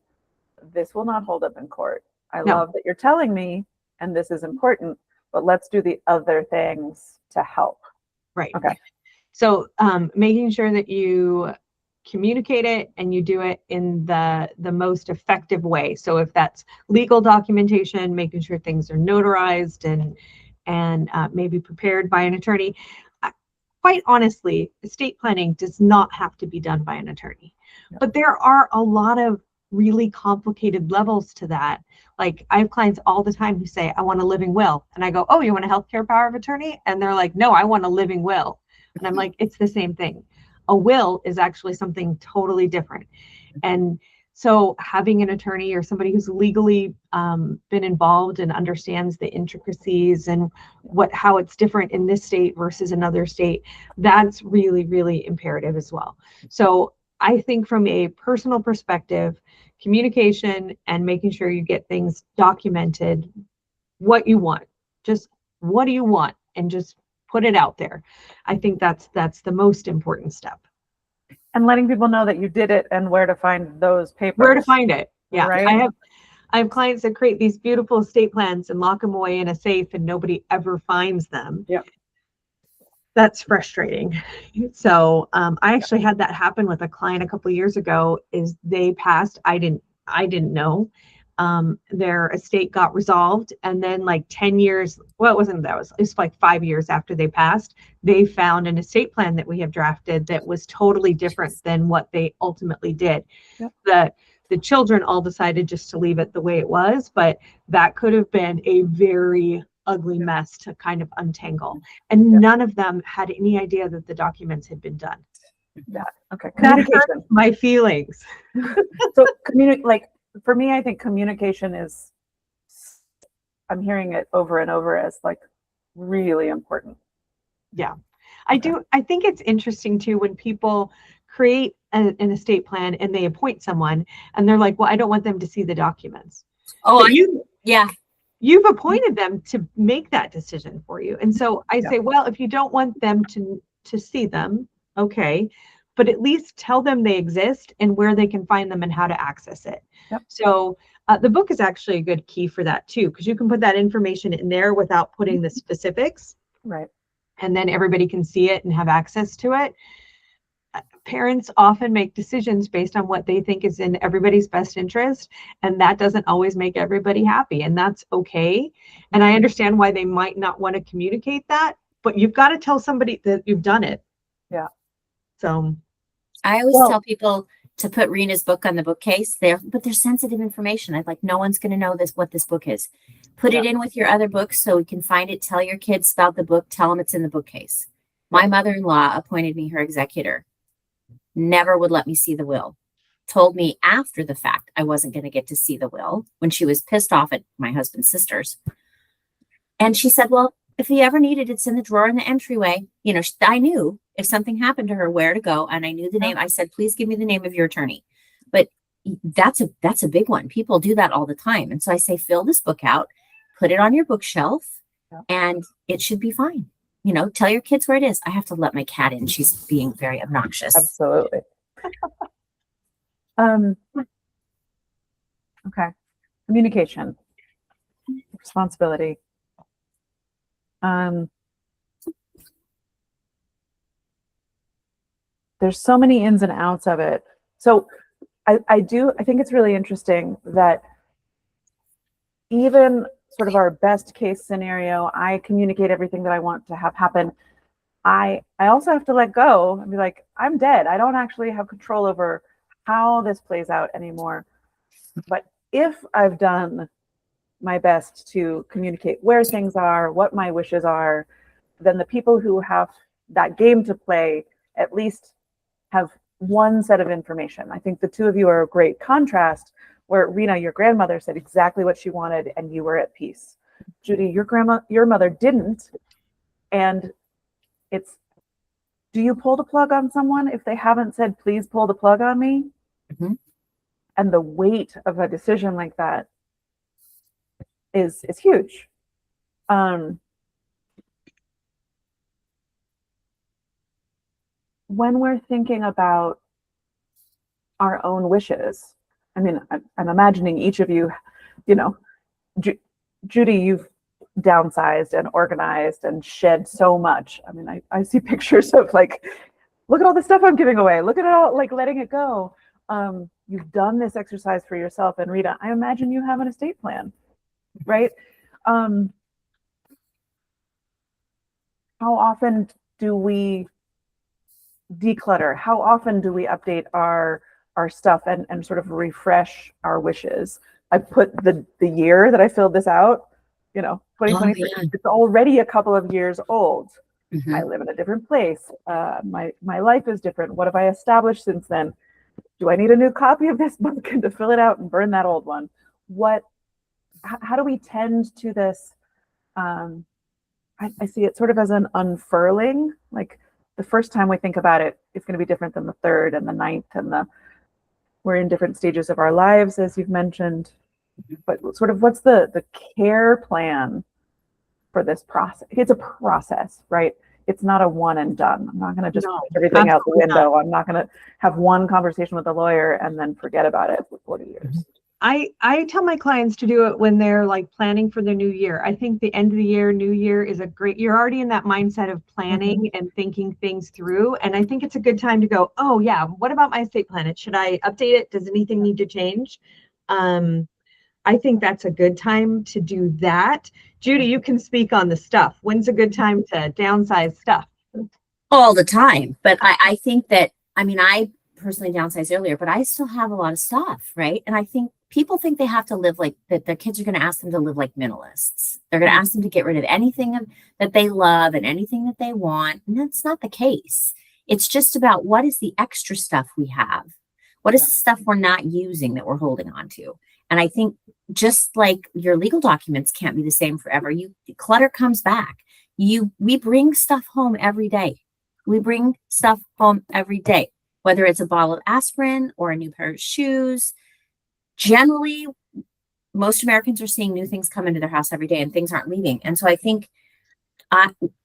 Speaker 1: this will not hold up in court. I
Speaker 3: No.
Speaker 1: love that you're telling me, and this is important, but let's do the other things to help.
Speaker 3: Right.
Speaker 1: Okay.
Speaker 3: So making sure that you communicate it and you do it in the most effective way. So if that's legal documentation, making sure things are notarized and maybe prepared by an attorney. Quite honestly, estate planning does not have to be done by an attorney, but there are a lot of really complicated levels to that. Like I have clients all the time who say, I want a living will. And I go, oh, you want a healthcare power of attorney? And they're like, no, I want a living will. And I'm like, it's the same thing. A will is actually something totally different. And so having an attorney or somebody who's legally been involved and understands the intricacies and how it's different in this state versus another state, that's really, really imperative as well. So I think from a personal perspective, communication and making sure you get things documented, what you want, just what do you want, and just put it out there. I think that's the most important step.
Speaker 1: And letting people know that you did it and where to find those papers.
Speaker 3: Where to find it. Yeah.
Speaker 1: Right?
Speaker 3: I have clients that create these beautiful estate plans and lock them away in a safe and nobody ever finds them.
Speaker 1: Yeah.
Speaker 3: That's frustrating. So I actually had that happen with a client a couple of years ago. Is they passed. I didn't know. Their estate got resolved, and then like 10 years, well, it was like 5 years after they passed, they found an estate plan that we have drafted that was totally different than what they ultimately did. Yep. The children all decided just to leave it the way it was, but that could have been a very ugly mess to kind of untangle. And none of them had any idea that the documents had been done.
Speaker 1: Yeah. Okay.
Speaker 3: That hurt my feelings.
Speaker 1: So for me, I think communication is, I'm hearing it over and over as like really important.
Speaker 3: Yeah, I do. I think it's interesting too when people create an estate plan and they appoint someone and they're like, well, I don't want them to see the documents.
Speaker 2: Oh,
Speaker 3: yeah. You've appointed them to make that decision for you. And so I say, well, if you don't want them to see them, okay, but at least tell them they exist and where they can find them and how to access it. Yep. So the book is actually a good key for that too, because you can put that information in there without putting the specifics.
Speaker 1: Right.
Speaker 3: And then everybody can see it and have access to it. Parents often make decisions based on what they think is in everybody's best interest, and that doesn't always make everybody happy, and that's okay. And I understand why they might not want to communicate that, but you've got to tell somebody that you've done it.
Speaker 1: Yeah.
Speaker 3: So
Speaker 2: I always tell people to put Rena's book on the bookcase there, but there's sensitive information. I'm like, no one's going to know what this book is. Put it in with your other books so we can find it. Tell your kids about the book. Tell them it's in the bookcase. My mother-in-law appointed me her executor. Never would let me see the will. Told me after the fact I wasn't going to get to see the will when she was pissed off at my husband's sisters. And she said, well, if you ever need it, it's in the drawer in the entryway. You know, I knew if something happened to her, where to go. And I knew the name. I said, please give me the name of your attorney. But that's a big one. People do that all the time. And so I say, fill this book out, put it on your bookshelf, and it should be fine. You know, tell your kids where it is. I have to let my cat in. She's being very obnoxious.
Speaker 1: Absolutely. Okay. Communication, responsibility. There's so many ins and outs of it. So I think it's really interesting that even sort of our best case scenario, I communicate everything that I want to have happen. I also have to let go and be like, I'm dead. I don't actually have control over how this plays out anymore. But if I've done my best to communicate where things are, what my wishes are, then the people who have that game to play at least have one set of information. I think the two of you are a great contrast, where Rena, your grandmother, said exactly what she wanted and you were at peace. Judy, your mother didn't. And it's, do you pull the plug on someone if they haven't said, please pull the plug on me?
Speaker 2: Mm-hmm.
Speaker 1: And the weight of a decision like that is huge. When we're thinking about our own wishes, I mean, I'm imagining each of you, you know, Judy, you've downsized and organized and shed so much. I mean, I see pictures of like, look at all the stuff I'm giving away. Look at it all, like letting it go. You've done this exercise for yourself. And Rita, I imagine you have an estate plan, right? How often do we declutter? How often do we update our stuff and sort of refresh our wishes? I put the year that I filled this out, 2023, it's already a couple of years old. Mm-hmm. I live in a different place. My life is different. What have I established since then? Do I need a new copy of this book and to fill it out and burn that old one? How do we tend to this? I see it sort of as an unfurling. Like the first time we think about it, it's going to be different than the third and the ninth, and we're in different stages of our lives, as you've mentioned. But sort of what's the care plan for this process? It's a process, right? It's not a one and done. I'm not going to just put everything out the window. I'm not going to have one conversation with a lawyer and then forget about it for 40 years.
Speaker 3: I tell my clients to do it when they're like planning for their new year. I think the end of the year, new year is you're already in that mindset of planning and thinking things through. And I think it's a good time to go, oh yeah, what about my estate plan? Should I update it? Does anything need to change? I think that's a good time to do that. Judy, you can speak on the stuff. When's a good time to downsize stuff?
Speaker 2: All the time. But I think that, I personally downsized earlier, but I still have a lot of stuff, right? And I think people think they have to live like that. Their kids are going to ask them to live like minimalists. They're going to ask them to get rid of anything that they love and anything that they want. And that's not the case. It's just about what is the extra stuff we have? What is the stuff we're not using that we're holding on to? And I think just like your legal documents can't be the same forever. Clutter comes back. We bring stuff home every day. We bring stuff home every day, whether it's a bottle of aspirin or a new pair of shoes. Generally, most Americans are seeing new things come into their house every day and things aren't leaving. And so I think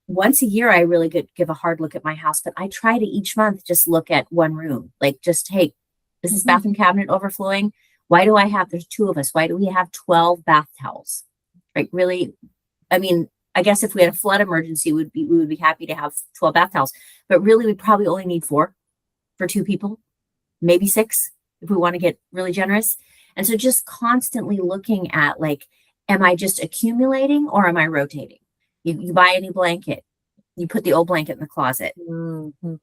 Speaker 2: once a year, I really give a hard look at my house, but I try to each month just look at one room, like just, hey, is this bathroom cabinet overflowing? Why do there's two of us. Why do we have 12 bath towels? Right? Really? I guess if we had a flood emergency, we would be happy to have 12 bath towels, but really we probably only need 4 for 2 people, maybe 6 if we want to get really generous. And so just constantly looking at like, am I just accumulating or am I rotating? You buy a new blanket, you put the old blanket in the closet. Mm-hmm.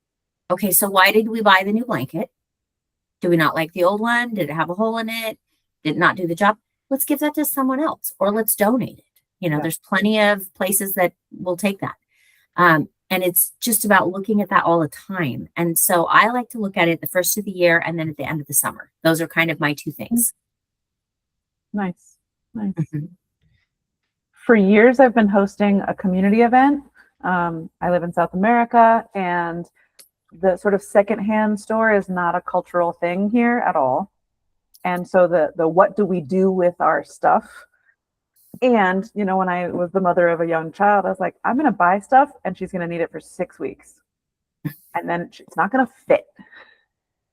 Speaker 2: Okay, so why did we buy the new blanket? Do we not like the old one? Did it have a hole in it? Did it not do the job? Let's give that to someone else or let's donate it. There's plenty of places that will take that. And it's just about looking at that all the time. And so I like to look at it the first of the year and then at the end of the summer. Those are kind of my 2 things.
Speaker 1: Nice. Mm-hmm. For years, I've been hosting a community event. I live in South America, and the sort of secondhand store is not a cultural thing here at all. And so the what do we do with our stuff? And, when I was the mother of a young child, I was like, I'm going to buy stuff and she's going to need it for 6 weeks. And then it's not going to fit.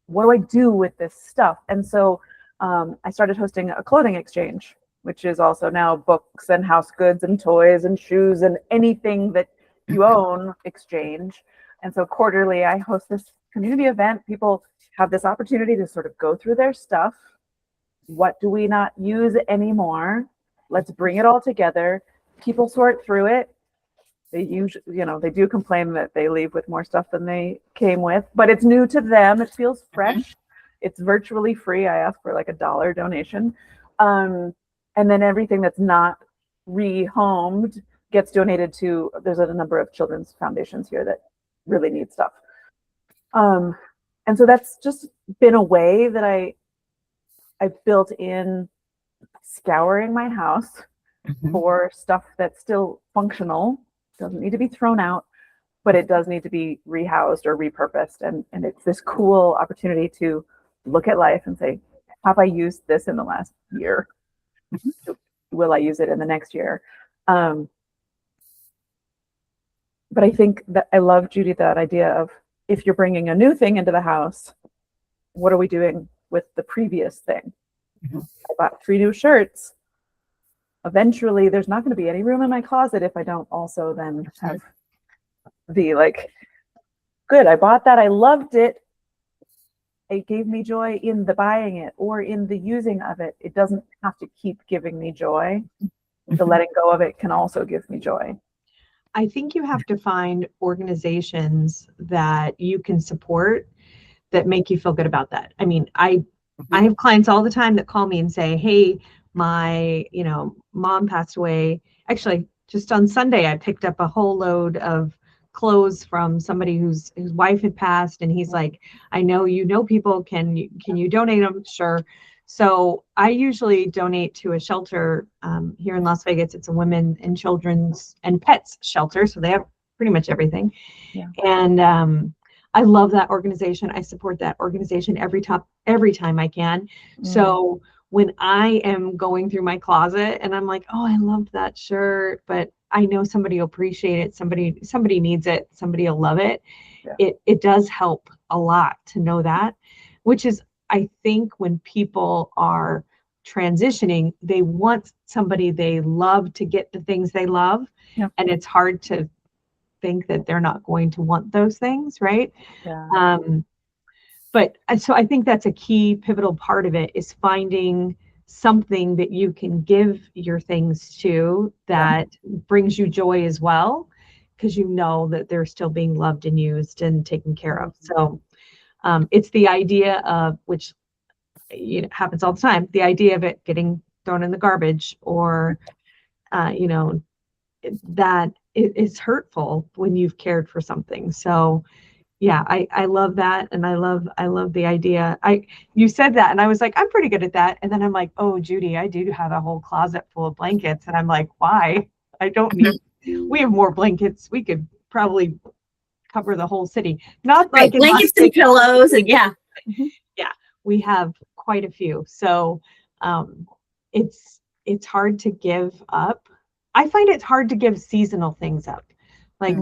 Speaker 1: What do I do with this stuff? And so I started hosting a clothing exchange, which is also now books and house goods and toys and shoes and anything that you own exchange. And so quarterly, I host this community event. People have this opportunity to sort of go through their stuff. What do we not use anymore? Let's bring it all together. People sort through it. They usually, they do complain that they leave with more stuff than they came with, but it's new to them. It feels fresh. It's virtually free. I ask for like $1 donation. And then everything that's not rehomed gets donated to, there's a number of children's foundations here that really need stuff. And so that's just been a way that I've built in scouring my house for stuff that's still functional, doesn't need to be thrown out, but it does need to be rehoused or repurposed. And it's this cool opportunity to look at life and say, have I used this in the last year? Will I use it in the next year? But I think that I love, Judy, that idea of, if you're bringing a new thing into the house, what are we doing with the previous thing? I bought 3 new shirts. Eventually, there's not going to be any room in my closet if I don't also then have the like, good, I bought that, I loved it. It gave me joy in the buying it or in the using of it. It doesn't have to keep giving me joy. The letting go of it can also give me joy.
Speaker 3: I think you have to find organizations that you can support that make you feel good about that. I mean, I have clients all the time that call me and say, hey, my, mom passed away. Actually, just on Sunday, I picked up a whole load of clothes from somebody whose wife had passed. And he's like, I know, people, can you donate them? Sure. So I usually donate to a shelter here in Las Vegas. It's a women and children's and pets shelter. So they have pretty much everything. Yeah. And I love that organization. I support that organization every time I can. So when I am going through my closet and I'm like, oh, I loved that shirt, but I know somebody will appreciate it. Somebody needs it. Somebody will love it. Yeah. It does help a lot to know that, which is, I think, when people are transitioning, they want somebody they love to get the things they love. Yeah. And it's hard to think that they're not going to want those things, right? Yeah. But so I think that's a key pivotal part of it, is finding something that you can give your things to that brings you joy as well, because you know that they're still being loved and used and taken care of. So it's the idea of, which happens all the time, the idea of it getting thrown in the garbage, or that it's hurtful when you've cared for something. So yeah, I love that. And I love the idea. You said that and I was like, I'm pretty good at that. And then I'm like, oh, Judy, I do have a whole closet full of blankets. And I'm like, why? I don't need, we have more blankets. We could probably cover the whole city. Not like
Speaker 2: blankets and pillows, and yeah,
Speaker 3: we have quite a few. So it's hard to give up. I find it's hard to give seasonal things up, like.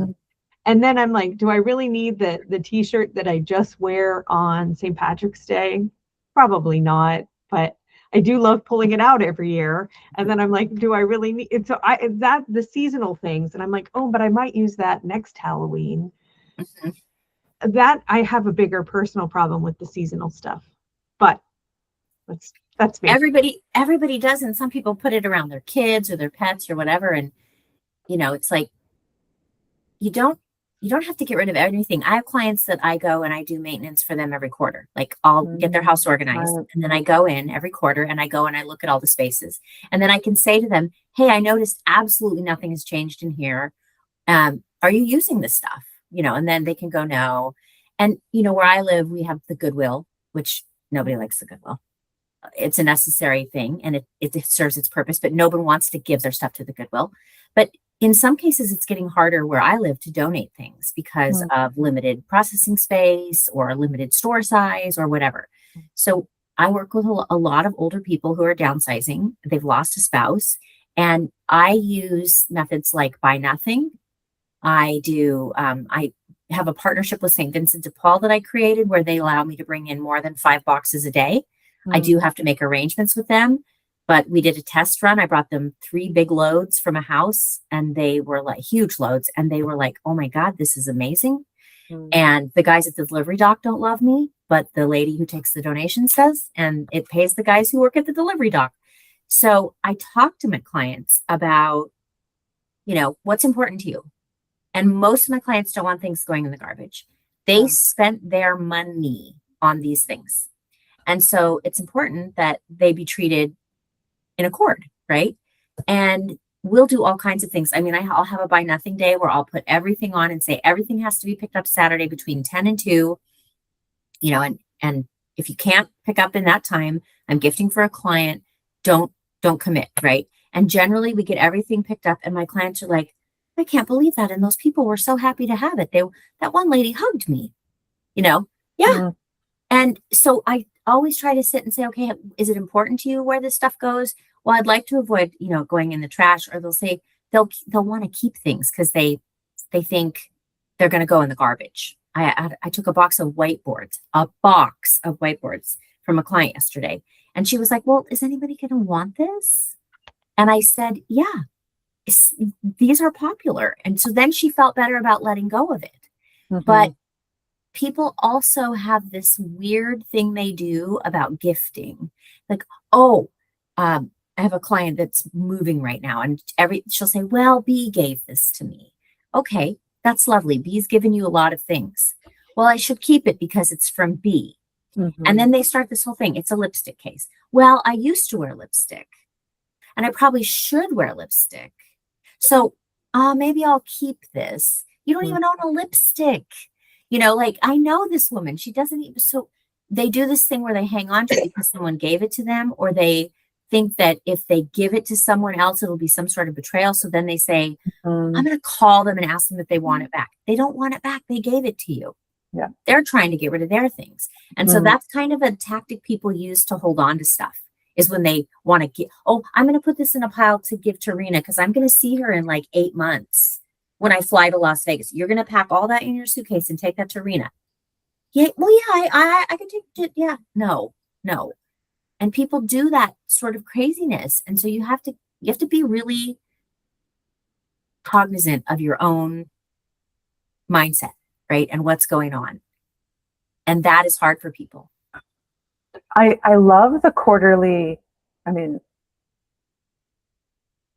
Speaker 3: And then I'm like, do I really need the t-shirt that I just wear on St. Patrick's Day? Probably not, but I do love pulling it out every year. And then I'm like, do I really need it? So the seasonal things. And I'm like, oh, but I might use that next Halloween. That I have a bigger personal problem with the seasonal stuff, but that's me.
Speaker 2: Everybody does. And some people put it around their kids or their pets or whatever. And, it's like, you don't have to get rid of everything. I have clients that I go and I do maintenance for them every quarter. Like, I'll get their house organized, and then I go in every quarter and I go and I look at all the spaces. And then I can say to them, hey, I noticed absolutely nothing has changed in here. Are you using this stuff? And then they can go, no. And, where I live, we have the Goodwill, which nobody likes the Goodwill. It's a necessary thing and it serves its purpose, but nobody wants to give their stuff to the Goodwill. But in some cases, it's getting harder where I live to donate things because of limited processing space or limited store size or whatever. So I work with a lot of older people who are downsizing. They've lost a spouse. And I use methods like buy nothing. I have a partnership with St. Vincent de Paul that I created where they allow me to bring in more than 5 boxes a day. I do have to make arrangements with them. But we did a test run. I brought them 3 big loads from a house, and they were like huge loads. And they were like, oh my God, this is amazing. And the guys at the delivery dock don't love me, but the lady who takes the donations does, and it pays the guys who work at the delivery dock. So I talk to my clients about, what's important to you. And most of my clients don't want things going in the garbage. They spent their money on these things. And so it's important that they be treated in accord. right? And we'll do all kinds of things. I mean, I'll have a buy nothing day where I'll put everything on and say everything has to be picked up Saturday between 10 and 2, and if you can't pick up in that time, I'm gifting for a client. Don't commit, right? And generally we get everything picked up and my clients are like, I can't believe that. And those people were so happy to have it. That one lady hugged me, yeah.
Speaker 1: Mhm.
Speaker 2: And so I always try to sit and say, okay, is it important to you where this stuff goes? Well, I'd like to avoid, going in the trash, or they'll say they'll want to keep things because they think they're going to go in the garbage. I took a box of whiteboards from a client yesterday. And she was like, well, is anybody going to want this? And I said, yeah, these are popular. And so then she felt better about letting go of it.
Speaker 1: Mhm.
Speaker 2: But people also have this weird thing they do about gifting. Like, I have a client that's moving right now, and she'll say, well, B gave this to me. Okay, that's lovely. B's given you a lot of things. Well, I should keep it because it's from B.
Speaker 1: Mhm.
Speaker 2: And then they start this whole thing. It's a lipstick case. Well, I used to wear lipstick and I probably should wear lipstick. So maybe I'll keep this. You don't even own a lipstick. Like, I know this woman, she doesn't even, so they do this thing where they hang on to it because someone gave it to them, or they think that if they give it to someone else, it'll be some sort of betrayal. So then they say, I'm going to call them and ask them if they want it back. They don't want it back. They gave it to you.
Speaker 1: Yeah.
Speaker 2: They're trying to get rid of their things. And so that's kind of a tactic people use to hold on to stuff, is when they want to get, I'm going to put this in a pile to give to Rena because I'm going to see her in like 8 months when I fly to Las Vegas. You're going to pack all that in your suitcase and take that to Rena. Yeah. Well, yeah, I can take it. Yeah. No. And people do that sort of craziness. And so you have to be really cognizant of your own mindset, right? And what's going on. And that is hard for people.
Speaker 1: I love the quarterly. I mean,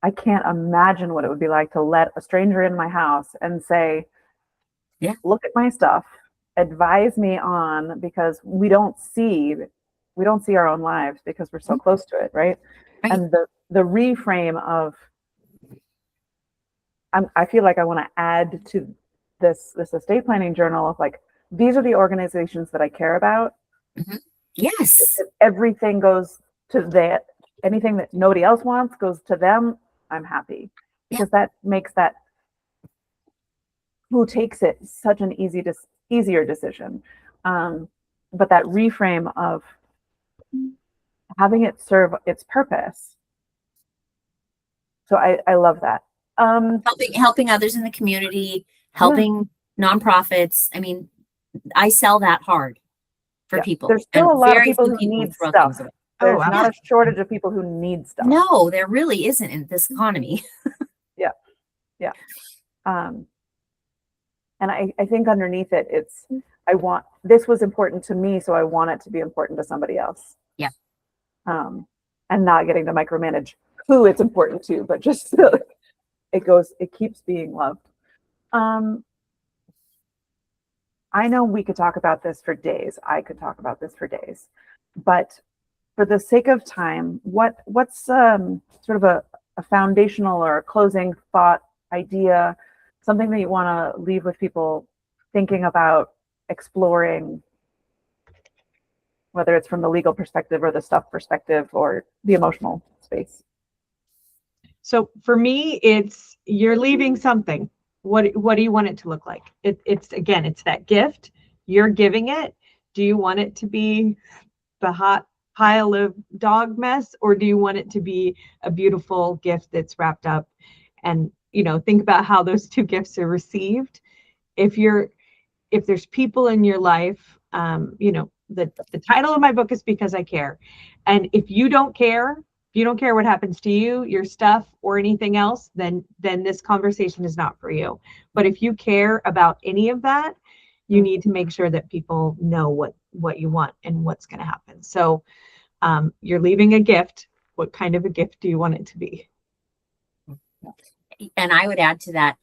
Speaker 1: I can't imagine what it would be like to let a stranger in my house and say,
Speaker 2: yeah,
Speaker 1: look at my stuff, advise me on, because we don't see our own lives because we're so close to it, right? And the reframe of, I feel like I want to add to this estate planning journal of like, these are the organizations that I care about.
Speaker 2: Mm-hmm. Yes.
Speaker 1: If everything goes to that, anything that nobody else wants goes to them, I'm happy, because that makes that who takes it such an easier decision. But that reframe of having it serve its purpose. So I love that.
Speaker 2: Helping others in the community, helping nonprofits. I mean, I sell that hard for people.
Speaker 1: There's still a lot of people who need stuff. There's not a shortage of people who need stuff.
Speaker 2: No, there really isn't in this economy.
Speaker 1: Yeah. And I think underneath it, it's, this was important to me, so I want it to be important to somebody else.
Speaker 2: Yeah.
Speaker 1: And not getting to micromanage who it's important to, but just so it keeps being loved. I know we could talk about this for days. I could talk about this for days, but for the sake of time, what's sort of a foundational or a closing thought, idea, something that you want to leave with people thinking about exploring, whether it's from the legal perspective or the stuff perspective or the emotional space?
Speaker 3: So for me, it's, you're leaving something. What do you want it to look like? It's that gift. You're giving it. Do you want it to be the hot pile of dog mess, or do you want it to be a beautiful gift that's wrapped up? And think about how those two gifts are received. If there's people in your life, the title of my book is Because I Care. And if you don't care what happens to you, your stuff, or anything else, then this conversation is not for you. But if you care about any of that, you need to make sure that people know what you want and what's going to happen. So you're leaving a gift. What kind of a gift do you want it to be?
Speaker 2: And I would add to that,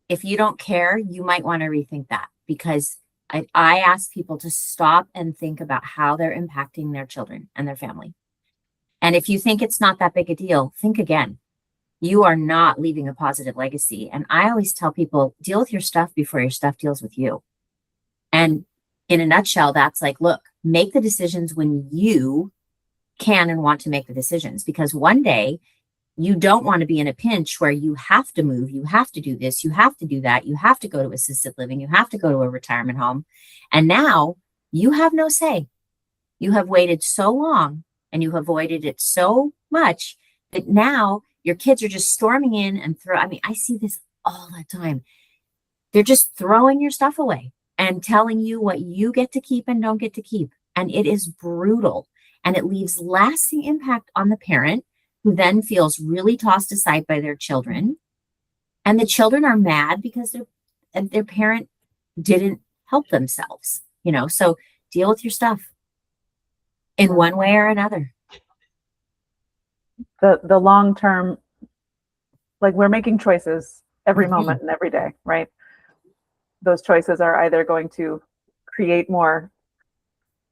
Speaker 2: if you don't care, you might want to rethink that, because I ask people to stop and think about how they're impacting their children and their family. And if you think it's not that big a deal, think again. You are not leaving a positive legacy. And I always tell people, deal with your stuff before your stuff deals with you. And in a nutshell, that's like, look, make the decisions when you can and want to make the decisions, because one day you don't want to be in a pinch where you have to move, you have to do this, you have to do that, you have to go to assisted living, you have to go to a retirement home. And now you have no say. You have waited so long and you have avoided it so much that now your kids are just storming in and I see this all the time. They're just throwing your stuff away and telling you what you get to keep and don't get to keep. And it is brutal. And it leaves lasting impact on the parent, who then feels really tossed aside by their children. And the children are mad because their parent didn't help themselves, so deal with your stuff in one way or another.
Speaker 1: The long term, like, we're making choices every moment and every day, right? Those choices are either going to create more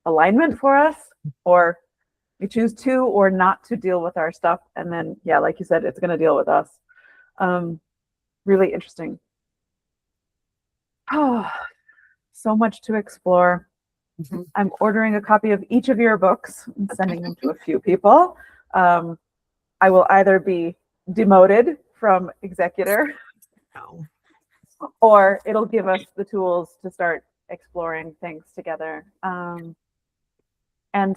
Speaker 1: alignment for us, or we choose to or not to deal with our stuff. And then, yeah, like you said, it's going to deal with us. Really interesting. Oh, so much to explore.
Speaker 2: Mm-hmm.
Speaker 1: I'm ordering a copy of each of your books and sending them to a few people. I will either be demoted from executor, or it'll give us the tools to start exploring things together. And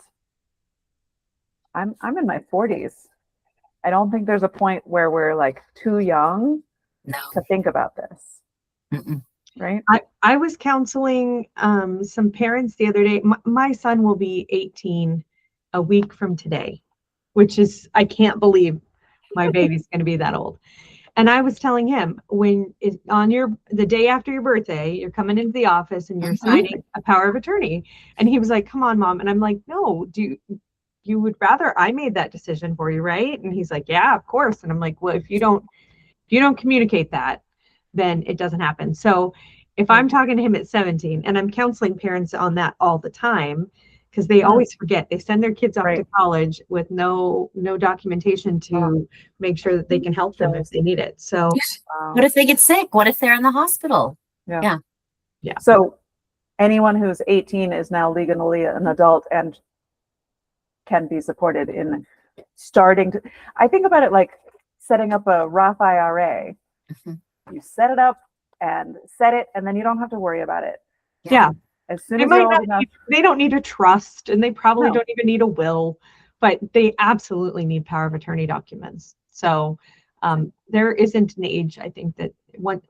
Speaker 1: I'm in my 40s. I don't think there's a point where we're like too young to think about this.
Speaker 2: Mm-mm.
Speaker 1: Right?
Speaker 3: I was counseling some parents the other day. My son will be 18 a week from today, which is, I can't believe my baby's going to be that old. And I was telling him, the day after your birthday, you're coming into the office and you're signing a power of attorney. And he was like, come on, Mom. And I'm like, no, you would rather I made that decision for you, right? And he's like, yeah, of course. And I'm like, well, if you don't communicate that, then it doesn't happen. So if I'm talking to him at 17, and I'm counseling parents on that all the time, because they always forget. They send their kids off to college with no documentation to make sure that they can help them if they need it. So
Speaker 2: what if they get sick? What if they're in the hospital?
Speaker 1: Yeah. So anyone who's 18 is now legally an adult and can be supported in starting to, I think about it like setting up a Roth IRA. You set it up and set it, and then you don't have to worry about it.
Speaker 3: Yeah.
Speaker 1: As soon as you're old enough.
Speaker 3: They don't need a trust, and they probably don't even need a will, but they absolutely need power of attorney documents. So there isn't an age, I think, that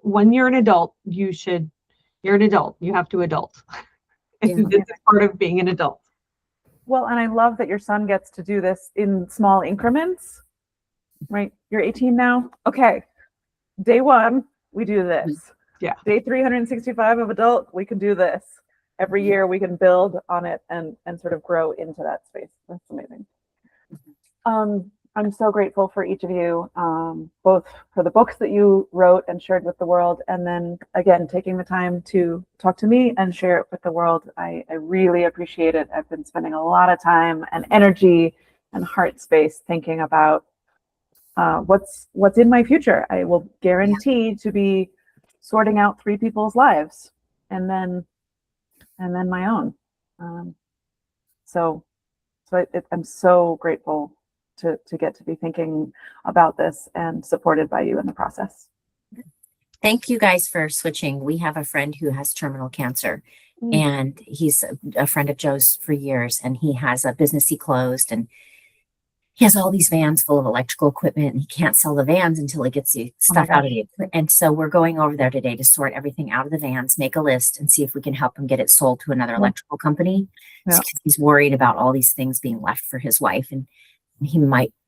Speaker 3: when you're an adult, you're an adult. You have to adult. This is part of being an adult.
Speaker 1: Well, and I love that your son gets to do this in small increments, right? You're 18 now. Okay. Day 1, we do this.
Speaker 3: Yeah.
Speaker 1: Day 365 of adult, we can do this. Every year we can build on it and sort of grow into that space. That's amazing. I'm so grateful for each of you, both for the books that you wrote and shared with the world, and then again, taking the time to talk to me and share it with the world. I really appreciate it. I've been spending a lot of time and energy and heart space thinking about what's in my future. I will guarantee to be sorting out 3 people's lives and then my own. So I'm so grateful to get to be thinking about this and supported by you in the process.
Speaker 2: Thank you guys for switching. We have a friend who has terminal cancer, and he's a friend of Joe's for years, and he has a business he closed, and he has all these vans full of electrical equipment, and he can't sell the vans until he gets the stuff out of it. And so we're going over there today to sort everything out of the vans, make a list, and see if we can help him get it sold to another electrical company.
Speaker 1: Yeah.
Speaker 2: He's worried about all these things being left for his wife, and he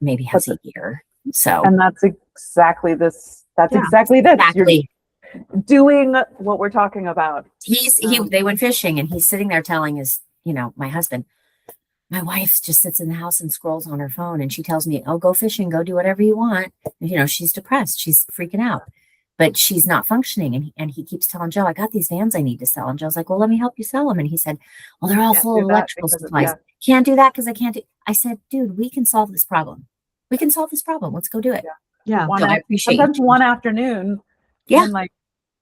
Speaker 2: maybe has a year. So,
Speaker 1: and that's exactly this. That's exactly this.
Speaker 2: Exactly.
Speaker 1: You're doing what we're talking about.
Speaker 2: They went fishing, and he's sitting there telling his, my husband, my wife just sits in the house and scrolls on her phone, and she tells me, oh, go fishing, go do whatever you want. And, she's depressed. She's freaking out, but she's not functioning. And he keeps telling Joe, I got these vans I need to sell. And Joe's like, well, let me help you sell them. And he said, well, they're all full of electrical supplies. Can't do that because I can't do. I said, dude, we can solve this problem. We can solve this problem. Let's go do it.
Speaker 3: Yeah.
Speaker 1: One
Speaker 2: So I
Speaker 1: af-
Speaker 2: appreciate you.
Speaker 1: sometimes one afternoon, you
Speaker 2: Yeah.
Speaker 1: can like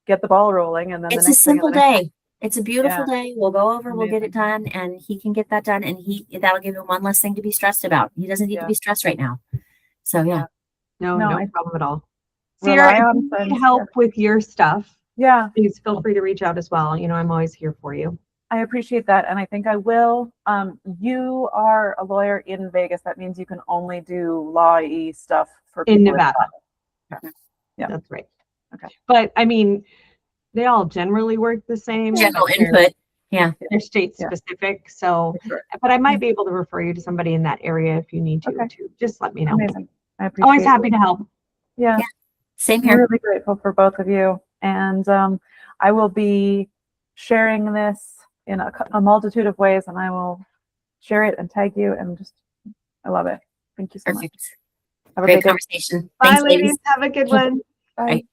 Speaker 1: get the ball rolling, and then
Speaker 2: It's
Speaker 1: the
Speaker 2: a
Speaker 1: next thing
Speaker 2: simple
Speaker 1: and the next
Speaker 2: day. It's a beautiful day. We'll go over, we'll get it done, and he can get that done, and that'll give him one less thing to be stressed about. He doesn't need to
Speaker 1: Yeah.
Speaker 2: be stressed right now. So yeah.
Speaker 3: No,
Speaker 1: No,
Speaker 3: no
Speaker 1: I
Speaker 3: problem at all.
Speaker 1: rely
Speaker 3: Sierra, if
Speaker 1: on
Speaker 3: you need
Speaker 1: friends.
Speaker 3: help with your stuff,
Speaker 1: Yeah,
Speaker 3: please feel free to reach out as well. You know, I'm always here for you.
Speaker 1: I appreciate that, and I think I will. You are a lawyer in Vegas. That means you can only do law-y stuff for
Speaker 3: In
Speaker 1: people
Speaker 3: Nevada.
Speaker 1: Yeah.
Speaker 3: That's right.
Speaker 1: Okay.
Speaker 3: But I mean, they all generally work the same.
Speaker 2: General
Speaker 3: but they're-
Speaker 2: input. Yeah.
Speaker 3: They're state
Speaker 1: Yeah.
Speaker 3: specific. So,
Speaker 1: Sure.
Speaker 3: but I might be able to refer you to somebody in that area if you need to
Speaker 1: Okay.
Speaker 3: too. Just let me know.
Speaker 1: Amazing. I appreciate
Speaker 3: Always
Speaker 1: it.
Speaker 3: happy to help.
Speaker 1: Yeah.
Speaker 2: Same
Speaker 1: I'm
Speaker 2: here.
Speaker 1: really grateful for both of you. And I will be sharing this in a multitude of ways, and I will share it and tag you, and I love it. Thank you so much.
Speaker 2: Perfect.
Speaker 1: Have a
Speaker 2: Great
Speaker 1: great day.
Speaker 2: conversation.
Speaker 3: Bye,
Speaker 2: Thanks,
Speaker 3: ladies.
Speaker 2: ladies.
Speaker 3: Have a good one.
Speaker 1: Bye.
Speaker 2: Right.